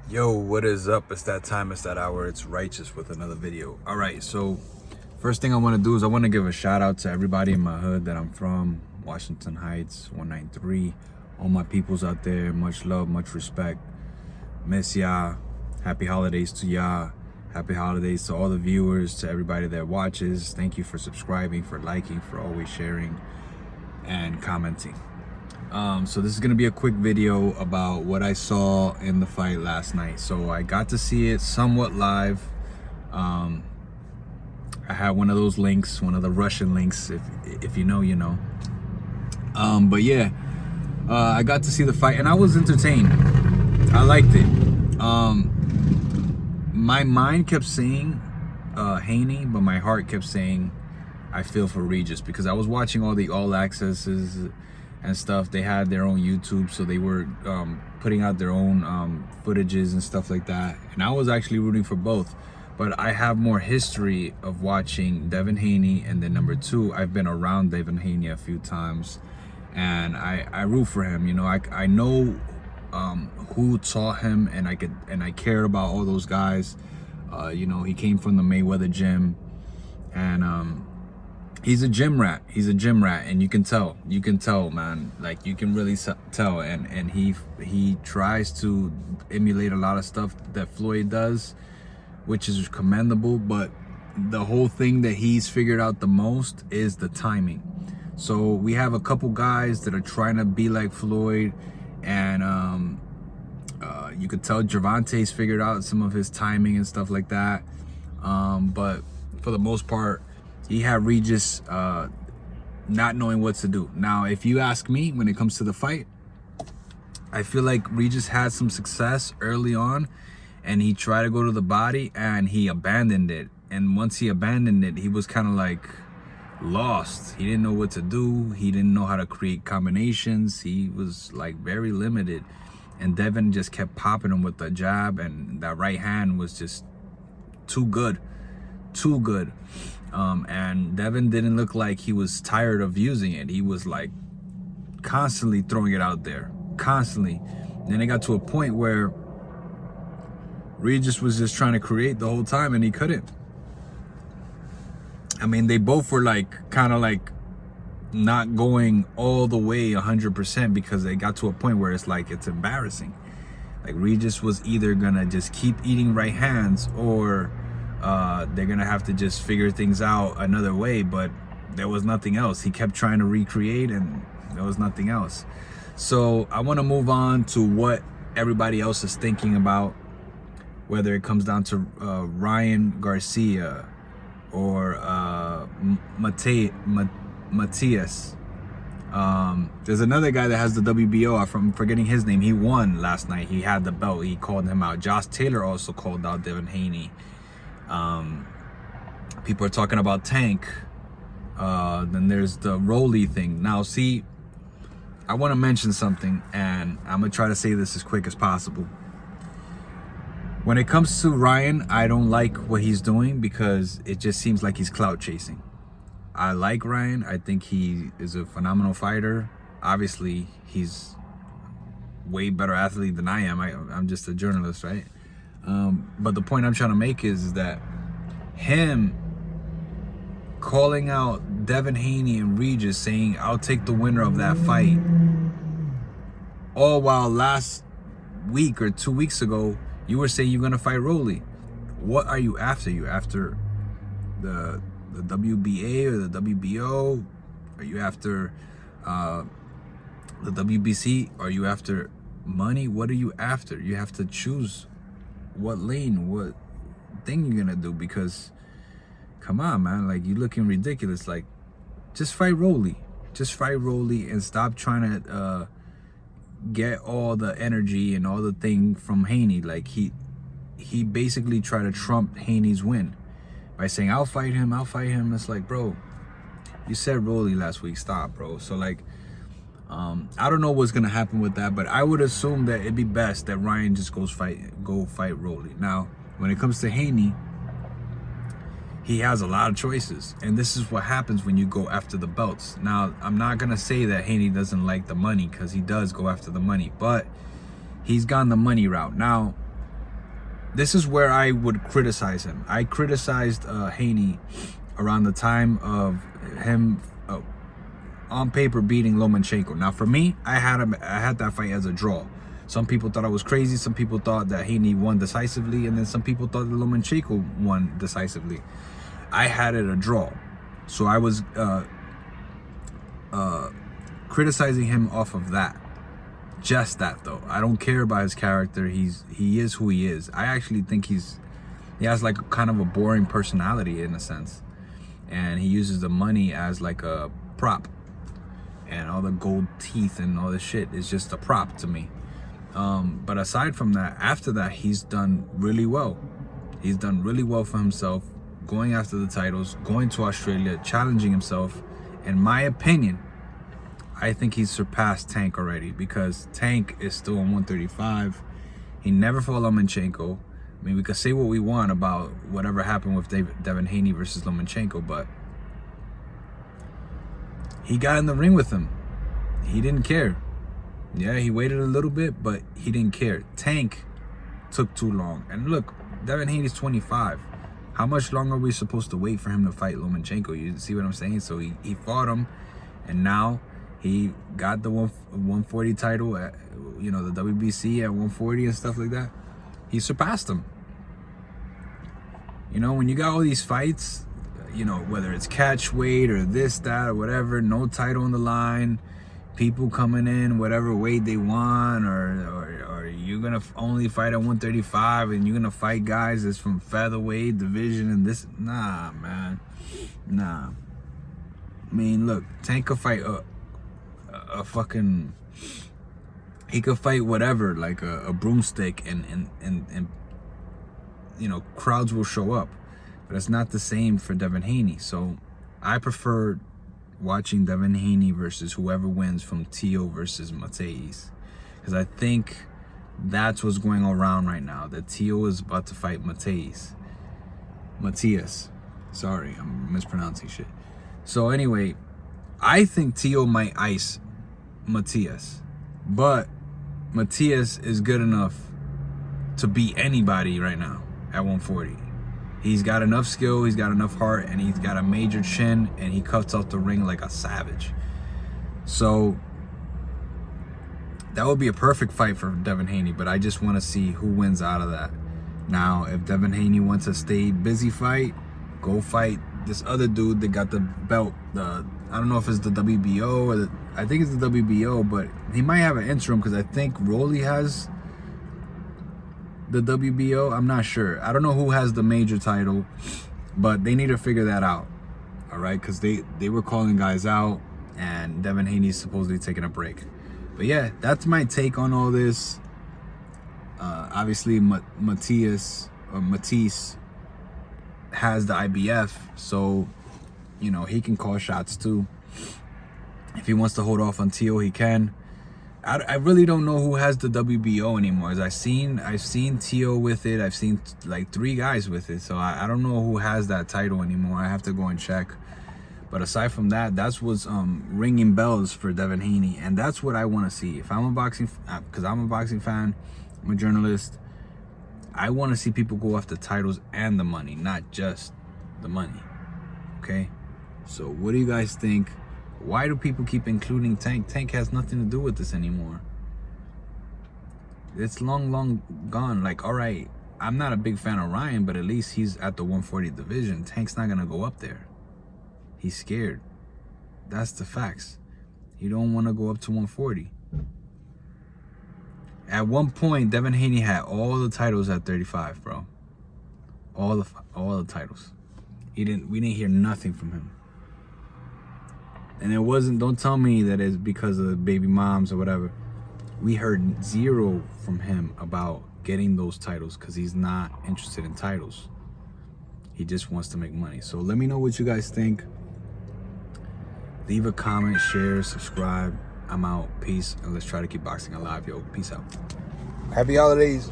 Yo, what is up? It's that time, it's that hour. It's Righteous with another video. All right, so first thing I want to do is I want to give a shout out to everybody in my hood that I'm from, Washington Heights 193. All my peoples out there, much love, much respect. Miss ya. Happy holidays to ya. Happy holidays to all the viewers, to everybody that watches. Thank you for subscribing, for liking, for always sharing and commenting. So this is gonna be a quick video about what I saw in the fight last night. So I got to see it somewhat live. I had one of those links, one of the Russian links. If you know, you know. But yeah, I got to see the fight and I was entertained. I liked it. My mind kept saying Haney, but my heart kept saying I feel for Regis, because I was watching all the all accesses and stuff. They had their own YouTube, so they were putting out their own footages and stuff like that, and I was actually rooting for both. But I have more history of watching Devin Haney, and then number two, I've been around Devin Haney a few times, and I root for him. You know, I know who taught him, and I cared about all those guys. You know, he came from the Mayweather gym, and he's a gym rat. He's a gym rat, and you can tell, man. Like, you can really tell. And he tries to emulate a lot of stuff that Floyd does, which is commendable. But the whole thing that he's figured out the most is the timing. So we have a couple guys that are trying to be like Floyd, and you could tell Gervonta's figured out some of his timing and stuff like that. But for the most part, he had Regis not knowing what to do. Now, if you ask me, when it comes to the fight, I feel like Regis had some success early on, and he tried to go to the body and he abandoned it. And once he abandoned it, he was kind of like lost. He didn't know what to do. He didn't know how to create combinations. He was like very limited. And Devin just kept popping him with the jab, and that right hand was just too good. Too good. And Devin didn't look like he was tired of using it. He was like constantly throwing it out there, constantly. And then it got to a point where Regis was just trying to create the whole time, and he couldn't. I mean, they both were like kind of like not going all the way 100%, because they got to a point where it's like, it's embarrassing. Like, Regis was either gonna just keep eating right hands, or they're gonna have to just figure things out another way. But there was nothing else. He kept trying to recreate, and there was nothing else. So I want to move on to what everybody else is thinking about, whether it comes down to Ryan Garcia or Matias. There's another guy that has the WBO. I'm forgetting his name. He won last night. He had the belt. He called him out. Josh Taylor also called out Devin Haney. People are talking about Tank. Then there's the Rolly thing. Now, see, I want to mention something, and I'm gonna try to say this as quick as possible. When it comes to Ryan, I don't like what he's doing, because it just seems like he's clout chasing. I like Ryan. I think he is a phenomenal fighter. Obviously, he's way better athlete than I am. I'm just a journalist, right? But the point I'm trying to make is that him calling out Devin Haney and Regis, saying, I'll take the winner of that fight, all while last week or 2 weeks ago, you were saying you're going to fight Rolly. What are you after? You after the WBA or the WBO? Are you after the WBC? Are you after money? What are you after? You have to choose what lane, what thing you're gonna do, because come on, man, like, you're looking ridiculous. Like, just fight Rolly. Just fight Rolly and stop trying to get all the energy and all the thing from Haney. Like, he basically tried to trump Haney's win by saying, I'll fight him. It's like, bro, you said Rolly last week. Stop, bro. So, like, I don't know what's gonna happen with that, but I would assume that it'd be best that Ryan just go fight Rolly. Now, when it comes to Haney, he has a lot of choices, and this is what happens when you go after the belts. Now, I'm not gonna say that Haney doesn't like the money, because he does go after the money, but he's gone the money route. Now, this is where I would criticize him. I criticized Haney around the time of him on paper beating Lomachenko. Now, for me, I had that fight as a draw. Some people thought I was crazy. Some people thought that Haney won decisively, and then some people thought that Lomachenko won decisively. I had it a draw, so I was criticizing him off of that. Just that, though. I don't care about his character. He is who he is. I actually think he has like kind of a boring personality in a sense, and he uses the money as like a prop, and all the gold teeth and all this shit is just a prop to me. But aside from that, after that, he's done really well. He's done really well for himself, going after the titles, going to Australia, challenging himself. In my opinion, I think he's surpassed Tank already, because Tank is still on 135. He never fought Lomachenko. I mean, we could say what we want about whatever happened with Devin Haney versus Lomachenko, but he got in the ring with him. He didn't care. Yeah, he waited a little bit, but he didn't care. Tank took too long. And look, Devin Haney's 25. How much longer are we supposed to wait for him to fight Lomachenko? You see what I'm saying? So he fought him, and now he got the 140 title at, you know, the WBC at 140 and stuff like that. He surpassed him. You know, when you got all these fights, you know, whether it's catch weight or this, that, or whatever, no title on the line, people coming in whatever weight they want, or you're gonna only fight at 135 and you're gonna fight guys that's from featherweight division and this. Nah, man, nah. I mean, look, Tank could fight a fucking, he could fight whatever, like a broomstick, and you know, crowds will show up, but it's not the same for Devin Haney. So I prefer watching Devin Haney versus whoever wins from Tio versus Matheus, because I think that's what's going around right now, that Tio is about to fight Matheus. Sorry, I'm mispronouncing shit. So anyway, I think Tio might ice Matheus, but Matheus is good enough to beat anybody right now at 140. He's got enough skill, he's got enough heart, and he's got a major chin, and he cuts out the ring like a savage. So that would be a perfect fight for Devin Haney, but I just want to see who wins out of that. Now, if Devin Haney wants to stay busy fight, go fight this other dude that got the belt. I don't know if it's the WBO or I think it's the WBO, but he might have an interim, because I think Rolly has the WBO. I'm not sure. I don't know who has the major title, but they need to figure that out. All right, because they were calling guys out, and Devin Haney's supposedly taking a break. But yeah, that's my take on all this. Obviously, Matisse has the IBF, so you know he can call shots too. If he wants to hold off on Tio, he can. I really don't know who has the WBO anymore. As I've seen Tio with it. I've seen like 3 guys with it. So I don't know who has that title anymore. I have to go and check. But aside from that, that's what's ringing bells for Devin Haney, and that's what I want to see. If I'm a boxing, because I'm a boxing fan, I'm a journalist. I want to see people go after titles and the money, not just the money. Okay. So what do you guys think? Why do people keep including Tank? Tank has nothing to do with this anymore. It's long gone. Like, all right, I'm not a big fan of Ryan, but at least he's at the 140 division. Tank's not going to go up there. He's scared. That's the facts. He don't want to go up to 140. At one point, Devin Haney had all the titles at 35, bro. All the titles. We didn't hear nothing from him. And it wasn't, don't tell me that it's because of the baby moms or whatever. We heard zero from him about getting those titles, because he's not interested in titles. He just wants to make money. So let me know what you guys think. Leave a comment, share, subscribe. I'm out. Peace. And let's try to keep boxing alive, yo. Peace out. Happy holidays.